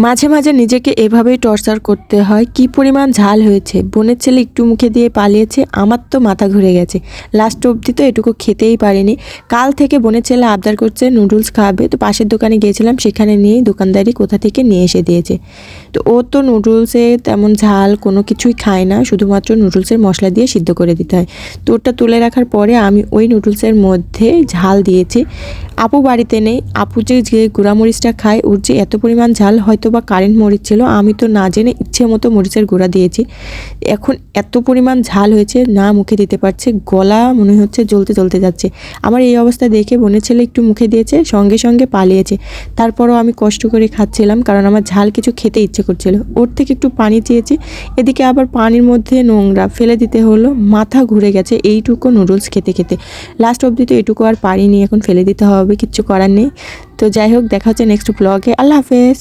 মাঝে মাঝে নিজেকে এভাবেই টর্চার করতে হয়। কি পরিমাণ ঝাল হয়েছে, বোনের ছেলে একটু মুখে দিয়ে পালিয়েছে, আমার তো মাথা ঘুরে গেছে। লাস্ট অবধি তো এটুকু খেতেই পারিনি। কাল থেকে বোনের ছেলে আবদার করছে নুডলস খাবে, তো পাশের দোকানে গিয়েছিলাম, সেখানে নিয়েই দোকানদারি কোথা থেকে নিয়ে এসে দিয়েছে। তো ও তো নুডলসে তেমন ঝাল কোনো কিছুই খায় না, শুধুমাত্র নুডলসের মশলা দিয়ে সিদ্ধ করে দিতে হয়। তো ওটা তুলে রাখার পরে আমি ওই নুডলসের মধ্যে ঝাল দিয়েছি। আপু বাড়িতে নেই, আপু যে গুঁড়ামরিচটা খায় ওর যে এত পরিমাণ ঝাল, হয়তো বা কারেন্ট মরিচ ছিল, আমি তো না জেনে ইচ্ছে মতো মরিচের গুঁড়া দিয়েছি। এখন এত পরিমাণ ঝাল হয়েছে, না মুখে দিতে পারছে, গলা মনে হচ্ছে জ্বলতে জ্বলতে যাচ্ছে। আমার এই অবস্থা দেখে বোনের ছেলে একটু মুখে দিয়েছে, সঙ্গে সঙ্গে পালিয়েছে। তারপরও আমি কষ্ট করে খাচ্ছিলাম, কারণ আমার ঝাল কিছু খেতে ইচ্ছে করছিল। ওর থেকে একটু পানি চেয়েছি, এদিকে আবার পানির মধ্যে নোংরা ফেলে দিতে হলো। মাথা ঘুরে গেছে এইটুকু নুডলস খেতে খেতে। লাস্ট অবধি তো এটুকু আর পারিনি, এখন ফেলে দিতে হবে, কিচ্ছু করার নেই। তো যাই হোক, দেখা হচ্ছে নেক্সট ব্লগে। আল্লাহ হাফেজ।